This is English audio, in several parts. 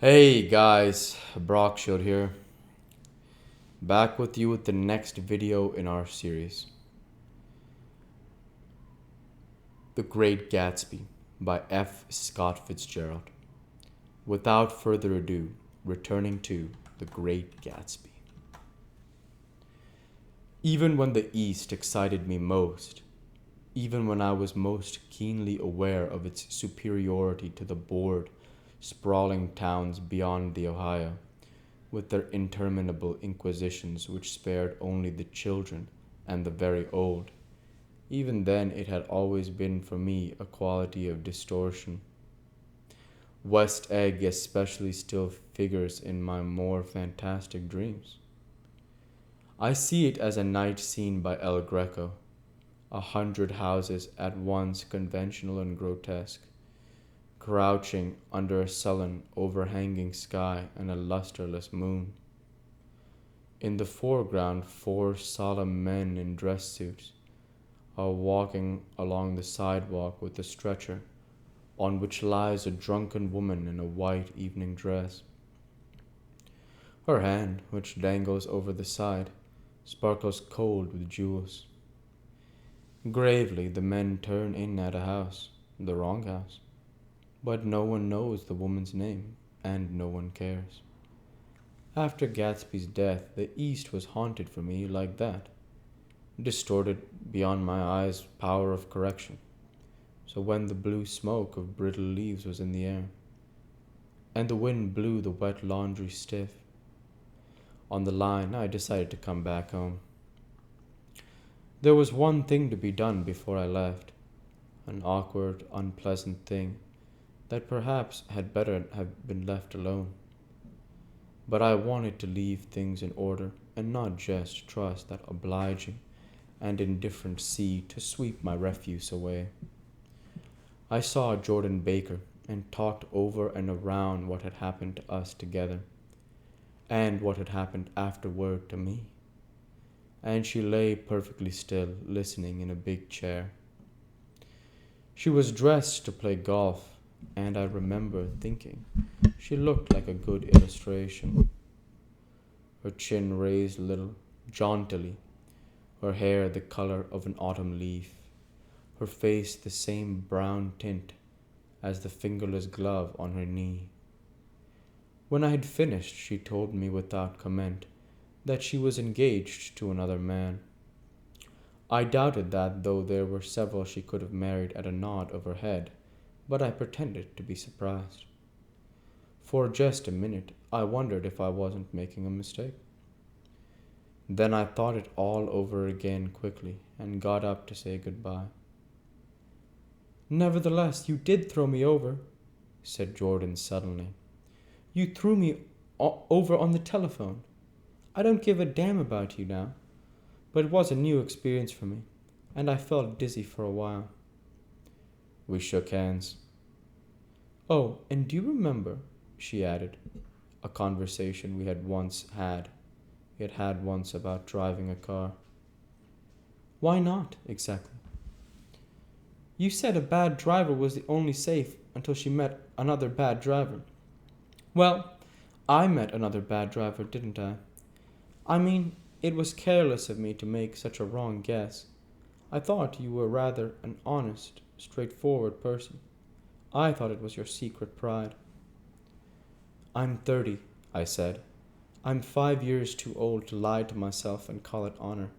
Hey guys, Brock Shield here. Back with you with the next video in our series. The Great Gatsby by F. Scott Fitzgerald. Without further ado, returning to The Great Gatsby. Even when the East excited me most, even when I was most keenly aware of its superiority to the bored, sprawling towns beyond the Ohio, with their interminable inquisitions which spared only the children and the very old, even then it had always been for me a quality of distortion. West Egg especially still figures in my more fantastic dreams. I see it as a night scene by El Greco, 100 houses at once conventional and grotesque, crouching under a sullen, overhanging sky and a lusterless moon. In the foreground, four solemn men in dress suits are walking along the sidewalk with a stretcher on which lies a drunken woman in a white evening dress. Her hand, which dangles over the side, sparkles cold with jewels. Gravely, the men turn in at a house, the wrong house, but no one knows the woman's name, and no one cares. After Gatsby's death, the East was haunted for me like that, distorted beyond my eyes' power of correction. So when the blue smoke of brittle leaves was in the air, and the wind blew the wet laundry stiff, on the line I decided to come back home. There was one thing to be done before I left, an awkward, unpleasant thing that perhaps had better have been left alone. But I wanted to leave things in order and not just trust that obliging and indifferent sea to sweep my refuse away. I saw Jordan Baker and talked over and around what had happened to us together and what had happened afterward to me. And she lay perfectly still, listening in a big chair. She was dressed to play golf, and I remember thinking she looked like a good illustration. Her chin raised a little, jauntily, her hair the color of an autumn leaf, her face the same brown tint as the fingerless glove on her knee. When I had finished, she told me without comment that she was engaged to another man. I doubted that, though there were several she could have married at a nod of her head, but I pretended to be surprised. For just a minute, I wondered if I wasn't making a mistake. Then I thought it all over again quickly and got up to say goodbye. "Nevertheless, you did throw me over," said Jordan suddenly. "You threw me over on the telephone. I don't give a damn about you now, but it was a new experience for me, and I felt dizzy for a while." We shook hands. "Oh, and do you remember," she added, "a conversation we had once had about driving a car?" "Why not, exactly?" "You said a bad driver was the only safe until she met another bad driver." "Well, I met another bad driver, didn't I? I mean, it was careless of me to make such a wrong guess. I thought you were rather an honest, straightforward person. I thought it was your secret pride." "I'm 30, I said. "I'm 5 years too old to lie to myself and call it honor."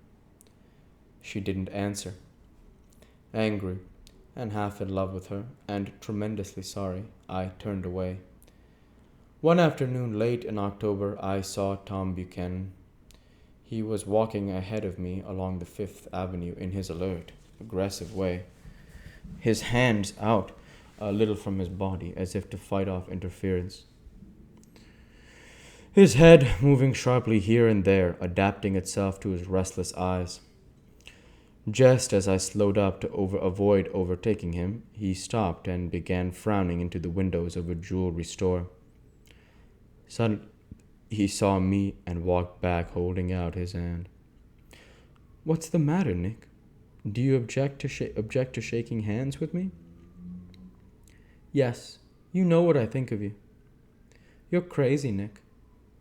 She didn't answer. Angry, and half in love with her, and tremendously sorry, I turned away. One afternoon late in October, I saw Tom Buchanan. He was walking ahead of me along the Fifth Avenue in his alert, aggressive way, his hands out a little from his body as if to fight off interference, his head moving sharply here and there, adapting itself to his restless eyes. Just as I slowed up to avoid overtaking him, he stopped and began frowning into the windows of a jewelry store. Suddenly, he saw me and walked back holding out his hand. "What's the matter, Nick? Do you object to shaking hands with me?" "Yes, you know what I think of you." You're crazy, Nick,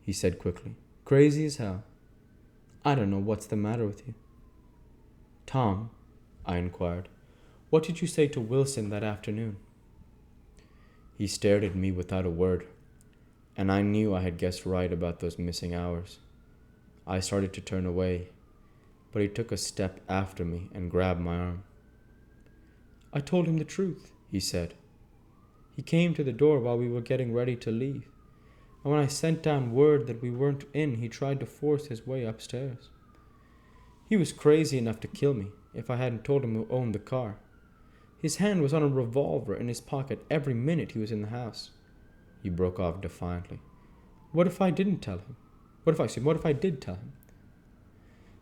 he said quickly. Crazy as hell. I don't know what's the matter with you. Tom, I inquired, what did you say to Wilson that afternoon? He stared at me without a word, and I knew I had guessed right about those missing hours. I started to turn away, but he took a step after me and grabbed my arm. I told him the truth, he said. He came to the door while we were getting ready to leave, and when I sent down word that we weren't in, he tried to force his way upstairs. He was crazy enough to kill me if I hadn't told him who owned the car. His hand was on a revolver in his pocket every minute he was in the house. He broke off defiantly. What if I didn't tell him? What if I did tell him?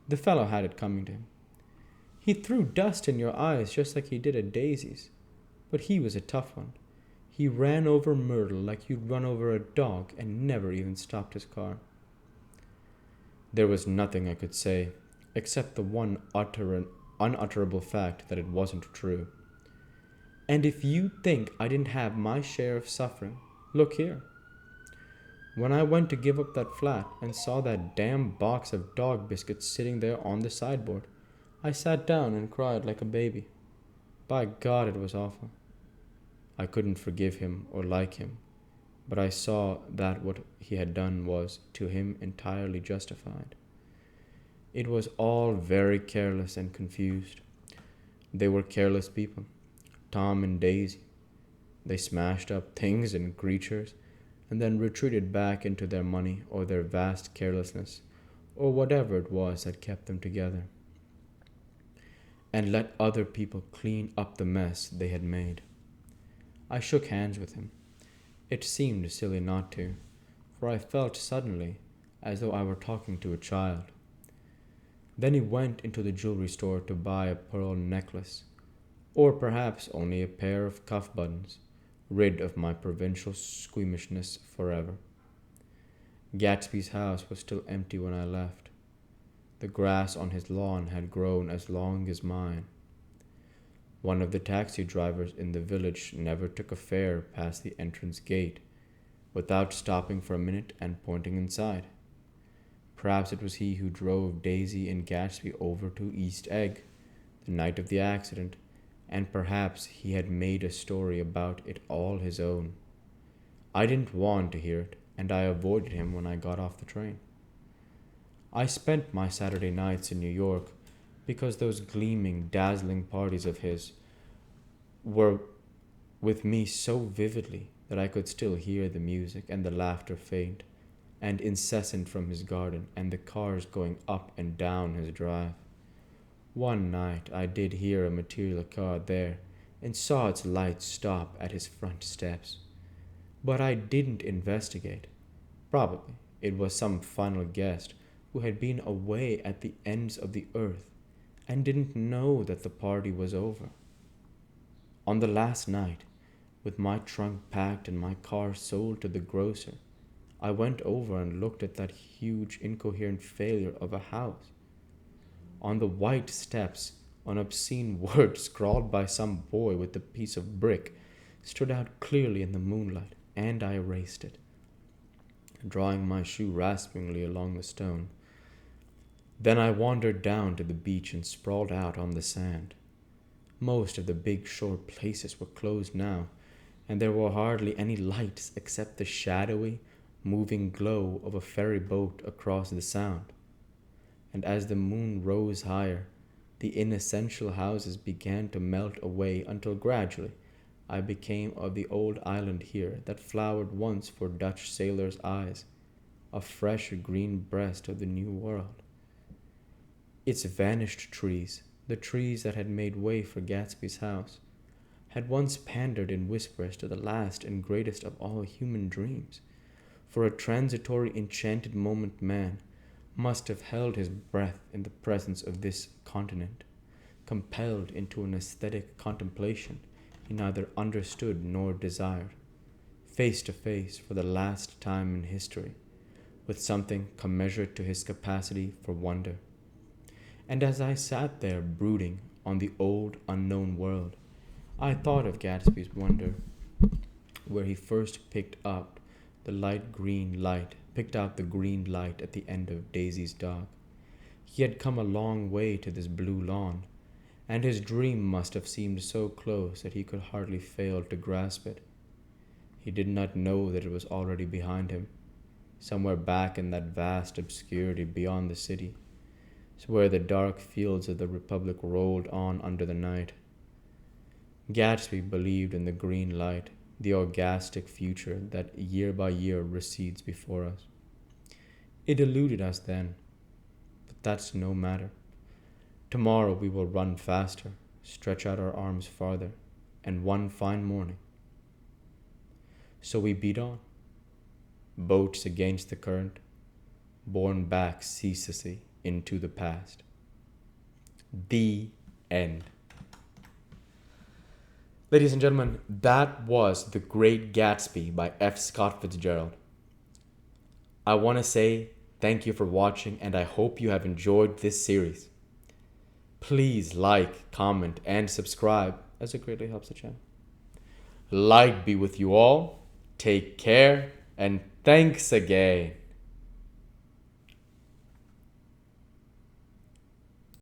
The fellow had it coming to him. He threw dust in your eyes just like he did at Daisy's, but he was a tough one. He ran over Myrtle like you'd run over a dog and never even stopped his car. There was nothing I could say, except the one unutterable fact that it wasn't true. And if you think I didn't have my share of suffering, look here. When I went to give up that flat and saw that damn box of dog biscuits sitting there on the sideboard, I sat down and cried like a baby. By God, it was awful. I couldn't forgive him or like him, but I saw that what he had done was, to him, entirely justified. It was all very careless and confused. They were careless people, Tom and Daisy. They smashed up things and creatures, and then retreated back into their money or their vast carelessness, or whatever it was that kept them together, and let other people clean up the mess they had made. I shook hands with him. It seemed silly not to, for I felt suddenly as though I were talking to a child. Then he went into the jewelry store to buy a pearl necklace, or perhaps only a pair of cuff buttons, rid of my provincial squeamishness forever. Gatsby's house was still empty when I left. The grass on his lawn had grown as long as mine. One of the taxi drivers in the village never took a fare past the entrance gate without stopping for a minute and pointing inside. Perhaps it was he who drove Daisy and Gatsby over to East Egg the night of the accident, and perhaps he had made a story about it all his own. I didn't want to hear it, and I avoided him when I got off the train. I spent my Saturday nights in New York because those gleaming, dazzling parties of his were with me so vividly that I could still hear the music and the laughter faint and incessant from his garden and the cars going up and down his drive. One night I did hear a material car there and saw its lights stop at his front steps. But I didn't investigate. Probably it was some final guest who had been away at the ends of the earth and didn't know that the party was over. On the last night, with my trunk packed and my car sold to the grocer, I went over and looked at that huge incoherent failure of a house. On the white steps, an obscene word scrawled by some boy with a piece of brick stood out clearly in the moonlight, and I erased it, drawing my shoe raspingly along the stone. Then I wandered down to the beach and sprawled out on the sand. Most of the big shore places were closed now, and there were hardly any lights except the shadowy, moving glow of a ferry boat across the sound. And as the moon rose higher, the inessential houses began to melt away until gradually I became of the old island here that flowered once for Dutch sailors' eyes, a fresh green breast of the New World. Its vanished trees, the trees that had made way for Gatsby's house, had once pandered in whispers to the last and greatest of all human dreams. For a transitory enchanted moment man must have held his breath in the presence of this continent, compelled into an aesthetic contemplation he neither understood nor desired, face to face for the last time in history, with something commensurate to his capacity for wonder. And as I sat there brooding on the old unknown world, I thought of Gatsby's wonder, where he first picked up The light green light picked out the green light at the end of Daisy's dock. He had come a long way to this blue lawn, and his dream must have seemed so close that he could hardly fail to grasp it. He did not know that it was already behind him, somewhere back in that vast obscurity beyond the city, where the dark fields of the Republic rolled on under the night. Gatsby believed in the green light, the orgastic future that year by year recedes before us. It eluded us then, but that's no matter. Tomorrow we will run faster, stretch out our arms farther, and one fine morning. So we beat on, boats against the current, borne back ceaselessly into the past. The end. Ladies and gentlemen, that was The Great Gatsby by F. Scott Fitzgerald. I want to say thank you for watching, and I hope you have enjoyed this series. Please like, comment, and subscribe, as it greatly helps the channel. Light be with you all. Take care, and thanks again.